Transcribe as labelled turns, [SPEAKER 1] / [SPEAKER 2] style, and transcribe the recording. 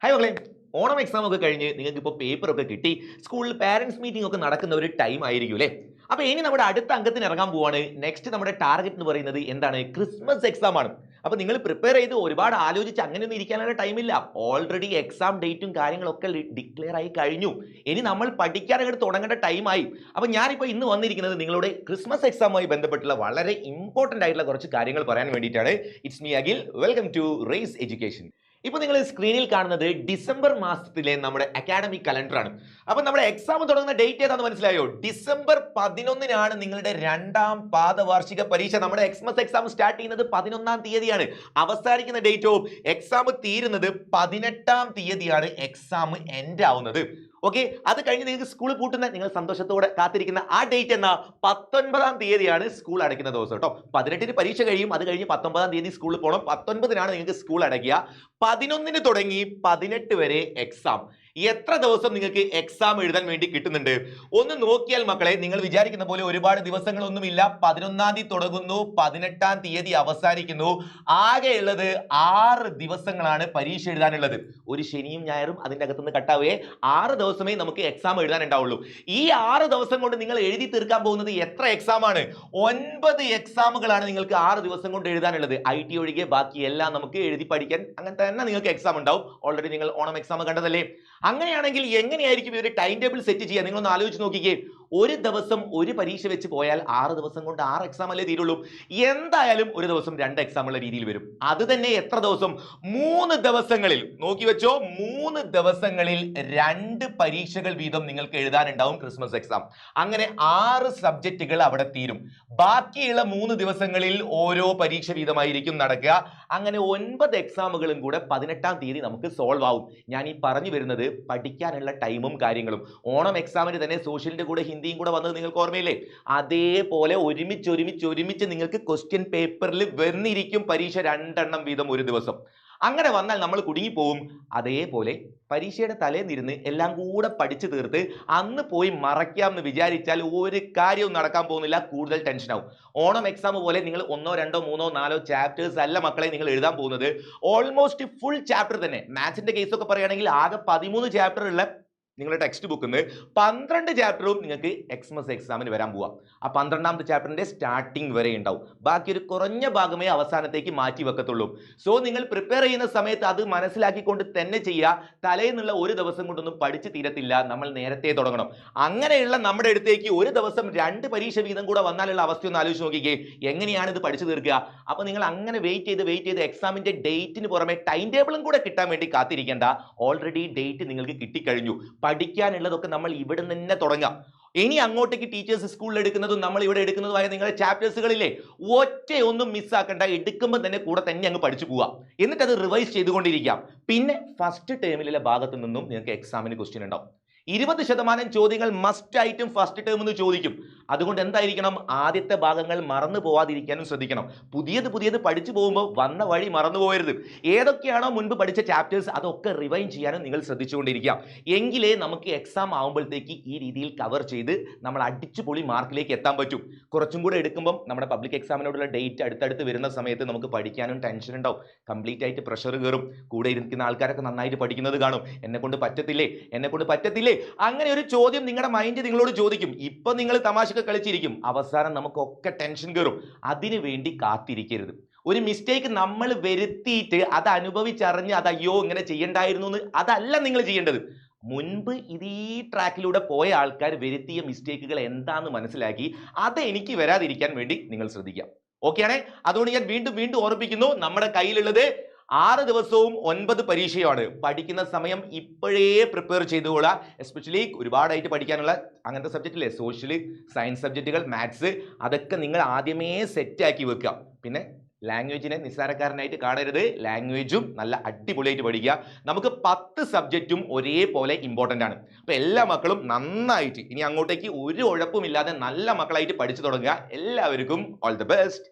[SPEAKER 1] Hi മക്കളെ, Onam exam ഒക്കെ കഴിഞ്ഞ് നിങ്ങൾക്ക് ഇപ്പോൾ പേപ്പർ ഒക്കെ കിട്ടി സ്കൂളിൽ പാരന്റ്സ് മീറ്റിംഗ് ഒക്കെ നടക്കുന്ന ഒരു ടൈം ആയിരിക്കും അല്ലേ? അപ്പൊ ഇനി നമ്മുടെ അടുത്ത അംഗത്തിന് ഇറങ്ങാൻ പോവാണ്. നെക്സ്റ്റ് നമ്മുടെ ടാർഗറ്റ് എന്ന് പറയുന്നത് എന്താണ്? ക്രിസ്മസ് എക്സാം ആണ്. അപ്പൊ നിങ്ങൾ പ്രിപ്പയർ ചെയ്ത് ഒരുപാട് ആലോചിച്ച് അങ്ങനെയൊന്നും ഇരിക്കാനുള്ള ടൈമില്ല. ഓൾറെഡി എക്സാം ഡേറ്റും കാര്യങ്ങളൊക്കെ ഡിക്ലെയർ ആയി കഴിഞ്ഞു. ഇനി നമ്മൾ പഠിക്കാനായിട്ട് തുടങ്ങേണ്ട ടൈമായി. അപ്പൊ ഞാനിപ്പോൾ ഇന്ന് വന്നിരിക്കുന്നത് നിങ്ങളുടെ ക്രിസ്മസ് എക്സാമുമായി ബന്ധപ്പെട്ടുള്ള വളരെ ഇമ്പോർട്ടന്റ് ആയിട്ടുള്ള കുറച്ച് കാര്യങ്ങൾ പറയാൻ വേണ്ടിയിട്ടാണ്. It's me Akhil. Welcome to race education. ഇപ്പൊ നിങ്ങൾ സ്ക്രീനിൽ കാണുന്നത് ഡിസംബർ മാസത്തിലെ നമ്മുടെ അക്കാഡമിക് കലണ്ടർ ആണ്. അപ്പൊ നമ്മുടെ എക്സാം തുടങ്ങുന്ന ഡേറ്റ് ഏതാണെന്ന് മനസ്സിലായോ? ഡിസംബർ 11 നിങ്ങളുടെ രണ്ടാം പാദവാർഷിക പരീക്ഷ. നമ്മുടെ എക്സാം സ്റ്റാർട്ട് ചെയ്യുന്നത് 11 തീയതിയാണ്. അവസാനിക്കുന്ന ഡേറ്റോ എക്സാം തീരുന്നത് 18 എക്സാം എൻഡ് ആവുന്നത്. ഓക്കെ, അത് കഴിഞ്ഞ് നിങ്ങൾക്ക് സ്കൂൾ പൂട്ടുന്ന നിങ്ങൾ സന്തോഷത്തോടെ കാത്തിരിക്കുന്ന ആ ഡേറ്റ് എന്നാ 19 സ്കൂൾ അടയ്ക്കുന്ന ദിവസം കേട്ടോ. 18 പരീക്ഷ കഴിയും, അത് കഴിഞ്ഞ് 19 സ്കൂളിൽ പോകണം. 19 നിങ്ങൾക്ക് സ്കൂൾ അടയ്ക്കുക. 11 തുടങ്ങി 18 വരെ എക്സാം. എത്ര ദിവസം നിങ്ങൾക്ക് എക്സാം എഴുതാൻ വേണ്ടി കിട്ടുന്നുണ്ട് ഒന്ന് നോക്കിയാൽ മക്കളെ, നിങ്ങൾ വിചാരിക്കുന്ന പോലെ ഒരുപാട് ദിവസങ്ങളൊന്നുമില്ല. 11 തുടങ്ങുന്നു, 18 അവസാനിക്കുന്നു. ആകെയുള്ളത് 6 ദിവസങ്ങളാണ് പരീക്ഷ എഴുതാനുള്ളത്. ഒരു ശനിയും ഞായറും അതിൻ്റെ അകത്തുനിന്ന് കട്ടാവേ 6 ദിവസമേ നമുക്ക് എക്സാം എഴുതാൻ ഉണ്ടാവുള്ളൂ. ഈ 6 ദിവസം കൊണ്ട് നിങ്ങൾ എഴുതി തീർക്കാൻ പോകുന്നത് എത്ര എക്സാം ആണ്? 9 എക്സാമുകളാണ് നിങ്ങൾക്ക് 6 ദിവസം കൊണ്ട് എഴുതാനുള്ളത്. IT ഒഴികെ ബാക്കി എല്ലാം നമുക്ക് എഴുതി പഠിക്കാൻ അങ്ങനെ തന്നെ നിങ്ങൾക്ക് എക്സാം ഉണ്ടാവും. ഓൾറെഡി നിങ്ങൾ ഓണം എക്സാം കണ്ടതല്ലേ? അങ്ങനെയാണെങ്കിൽ എങ്ങനെയായിരിക്കും ഇവർ ടൈം ടേബിൾ സെറ്റ് ചെയ്യുക? നിങ്ങളൊന്ന് ആലോചിച്ച് നോക്കിക്കേ. ഒരു ദിവസം ഒരു പരീക്ഷ വെച്ച് പോയാൽ 6 ദിവസം കൊണ്ട് 6 എക്സാം അല്ലേ തീരുള്ളൂ. എന്തായാലും ഒരു ദിവസം 2 എക്സാം ഉള്ള രീതിയിൽ വരും. അത് തന്നെ എത്ര ദിവസം? 3 ദിവസങ്ങളിൽ നോക്കി വെച്ചോ. 3 ദിവസങ്ങളിൽ 2 പരീക്ഷകൾ വീതം നിങ്ങൾക്ക് എഴുതാനുണ്ടാവും ക്രിസ്മസ് എക്സാം. അങ്ങനെ 6 സബ്ജക്റ്റുകൾ അവിടെ തീരും. ബാക്കിയുള്ള 3 ദിവസങ്ങളിൽ ഓരോ പരീക്ഷ വീതമായിരിക്കും നടക്കുക. അങ്ങനെ 9 എക്സാമുകളും കൂടെ 18 നമുക്ക് സോൾവ് ആവും. ഞാൻ ഈ പറഞ്ഞു വരുന്നത് പഠിക്കാനുള്ള ടൈമും കാര്യങ്ങളും. ഓണം എക്സാമിന് തന്നെ സോഷ്യലിന്റെ കൂടെ ഹിന്ദിയും കൂടെ വന്നത് നിങ്ങൾക്ക് ഓർമ്മയില്ലേ? അതേപോലെ ഒരുമിച്ച് നിങ്ങൾക്ക് ക്വസ്റ്റ്യൻ പേപ്പറിൽ വന്നിരിക്കും പരീക്ഷ 2 എണ്ണം വീതം ഒരു ദിവസം. അങ്ങനെ വന്നാൽ നമ്മൾ കുടുങ്ങിപ്പോവും. അതേപോലെ പരീക്ഷയുടെ തലേന്നിരുന്ന് എല്ലാം കൂടെ പഠിച്ചു തീർത്ത് അന്ന് പോയി മറയ്ക്കാമെന്ന് വിചാരിച്ചാൽ ഒരു കാര്യവും നടക്കാൻ പോകുന്നില്ല. കൂടുതൽ ടെൻഷനാവും. ഓണം എക്സാം പോലെ നിങ്ങൾ 1, 2, 3, 4 ചാപ്റ്റേഴ്സ് അല്ല മക്കളെ നിങ്ങൾ എഴുതാൻ പോകുന്നത്. ഓൾമോസ്റ്റ് ഫുൾ ചാപ്റ്റർ തന്നെ. മാത്സിന്റെ കേസൊക്കെ പറയുകയാണെങ്കിൽ ആകെ 13 ചാപ്റ്റർ ഉള്ള നിങ്ങളുടെ ടെക്സ്റ്റ് ബുക്കിൽ നിന്ന് 12 ചാപ്റ്ററും നിങ്ങൾക്ക് എക്സ്മസ് എക്സാമിന് വരാൻ പോവാം. ആ 12ാമത്തെ ചാപ്റ്ററിന്റെ സ്റ്റാർട്ടിംഗ് വരെ ഉണ്ടാവും. ബാക്കി ഒരു കുറഞ്ഞ ഭാഗമേ അവസാനത്തേക്ക് മാറ്റി വെക്കത്തുള്ളൂ. സോ നിങ്ങൾ പ്രിപ്പയർ ചെയ്യുന്ന സമയത്ത് അത് മനസ്സിലാക്കിക്കൊണ്ട് തന്നെ ചെയ്യുക. തലേന്നുള്ള ഒരു ദിവസം കൊണ്ടൊന്നും പഠിച്ചു തീരത്തില്ല. നമ്മൾ നേരത്തെ തുടങ്ങണം. അങ്ങനെയുള്ള നമ്മുടെ അടുത്തേക്ക് ഒരു ദിവസം 2 പരീക്ഷ വീതം കൂടെ വന്നാലുള്ള അവസ്ഥ ഒന്ന് ആലോചിച്ച് നോക്കിക്കേ. എങ്ങനെയാണ് ഇത് പഠിച്ചു തീർക്കുക? അപ്പൊ നിങ്ങൾ അങ്ങനെ വെയിറ്റ് ചെയ്ത് എക്സാമിന്റെ ഡേറ്റിന് പുറമെ ടൈം ടേബിളും കൂടെ കിട്ടാൻ വേണ്ടി കാത്തിരിക്കേണ്ട. ഓൾറെഡി ഡേറ്റ് നിങ്ങൾക്ക് കിട്ടിക്കഴിഞ്ഞു. പഠിക്കാനുള്ളതൊക്കെ നമ്മൾ ഇവിടെ തന്നെ തുടങ്ങാം. ഇനി അങ്ങോട്ടേക്ക് ടീച്ചേഴ്സ് സ്കൂളിൽ എടുക്കുന്നതും നമ്മൾ ഇവിടെ എടുക്കുന്നതുമായ നിങ്ങളുടെ ചാപ്റ്റേഴ്സുകളില്ലേ, ഒന്നും മിസ്സാക്കണ്ട. എടുക്കുമ്പോൾ തന്നെ കൂടെ തന്നെ അങ്ങ് പഠിച്ചു പോവാം. എന്നിട്ട് അത് റിവൈസ് ചെയ്തുകൊണ്ടിരിക്കാം. പിന്നെ ഫസ്റ്റ് ടേമിലെ ഭാഗത്തു നിന്നും നിങ്ങൾക്ക് എക്സാമിന് ക്വസ്റ്റ്യൻ ഉണ്ടാവും. 20% ചോദ്യങ്ങൾ മസ്റ്റ് ആയിട്ടും ഫസ്റ്റ് ടേം എന്ന് ചോദിക്കും. അതുകൊണ്ട് എന്തായിരിക്കണം? ആദ്യത്തെ ഭാഗങ്ങൾ മറന്നു പോവാതിരിക്കാനും ശ്രദ്ധിക്കണം. പുതിയത് പഠിച്ചു പോകുമ്പോൾ വന്ന വഴി മറന്നു പോകരുത്. ഏതൊക്കെയാണോ മുൻപ് പഠിച്ച ചാപ്റ്റേഴ്സ് അതൊക്കെ റിവൈൻ ചെയ്യാനും നിങ്ങൾ ശ്രദ്ധിച്ചുകൊണ്ടിരിക്കുക. എങ്കിലേ നമുക്ക് എക്സാം ആകുമ്പോഴത്തേക്ക് ഈ രീതിയിൽ കവർ ചെയ്ത് നമ്മൾ അടിച്ചുപൊളി മാർക്കിലേക്ക് എത്താൻ പറ്റും. കുറച്ചും കൂടെ എടുക്കുമ്പം നമ്മുടെ പബ്ലിക് എക്സാമിനോടുള്ള ഡേറ്റ് അടുത്തടുത്ത് വരുന്ന സമയത്ത് നമുക്ക് പഠിക്കാനും ടെൻഷൻ ഉണ്ടാവും. കംപ്ലീറ്റ് ആയിട്ട് പ്രഷർ കയറും. കൂടെ ഇരിക്കുന്ന ആൾക്കാരൊക്കെ നന്നായിട്ട് പഠിക്കുന്നത് കാണും. എന്നെ കൊണ്ട് പറ്റത്തില്ലേ. അങ്ങനെ ഒരു ചോദ്യം നിങ്ങളുടെ മൈൻഡ് നിങ്ങളോട് ചോദിക്കും. ഇപ്പൊ നിങ്ങൾ തമാശക്ക് കളിച്ചിരിക്കും. അവസാനം നമുക്കൊക്കെ ടെൻഷൻ കയറും. അതിനു വേണ്ടി കാത്തിരിക്കരുത്. ഒരു മിസ്റ്റേക്ക് നമ്മൾ വരുത്തിയിട്ട് അത് അനുഭവിച്ചറിഞ്ഞ് അത് അയ്യോ ഇങ്ങനെ ചെയ്യണ്ടായിരുന്നു എന്ന് അതല്ല നിങ്ങൾ ചെയ്യേണ്ടത്. മുൻപ് ഇതീ ട്രാക്കിലൂടെ പോയ ആൾക്കാർ വരുത്തിയ മിസ്റ്റേക്കുകൾ എന്താണെന്ന് മനസ്സിലാക്കി അത് എനിക്ക് വരാതിരിക്കാൻ വേണ്ടി നിങ്ങൾ ശ്രദ്ധിക്കാം. ഓക്കെ ആണേ? അതുകൊണ്ട് ഞാൻ വീണ്ടും ഓർമ്മിപ്പിക്കുന്നു, നമ്മുടെ കയ്യിലുള്ളത് 6 ദിവസവും 9 പരീക്ഷയാണ്. പഠിക്കുന്ന സമയം ഇപ്പോഴേ പ്രിപ്പയർ ചെയ്തുകൊള്ളുക. എസ്പെഷ്യലി ഒരുപാടായിട്ട് പഠിക്കാനുള്ള അങ്ങനത്തെ സബ്ജക്റ്റില്ലേ, സോഷ്യൽ, സയൻസ് സബ്ജക്റ്റുകൾ, മാത്സ്, അതൊക്കെ നിങ്ങൾ ആദ്യമേ സെറ്റാക്കി വെക്കുക. പിന്നെ ലാംഗ്വേജിനെ നിസ്സാരക്കാരനായിട്ട് കാണരുത്. ലാംഗ്വേജും നല്ല അടിപൊളിയായിട്ട് പഠിക്കുക. നമുക്ക് 10 സബ്ജക്റ്റും ഒരേപോലെ ഇമ്പോർട്ടൻ്റ് ആണ്. അപ്പോൾ എല്ലാ മക്കളും നന്നായിട്ട് ഇനി അങ്ങോട്ടേക്ക് ഒരു ഉഴപ്പുമില്ലാതെ നല്ല മക്കളായിട്ട് പഠിച്ചു തുടങ്ങുക. എല്ലാവർക്കും ഓൾ ദി ബെസ്റ്റ്.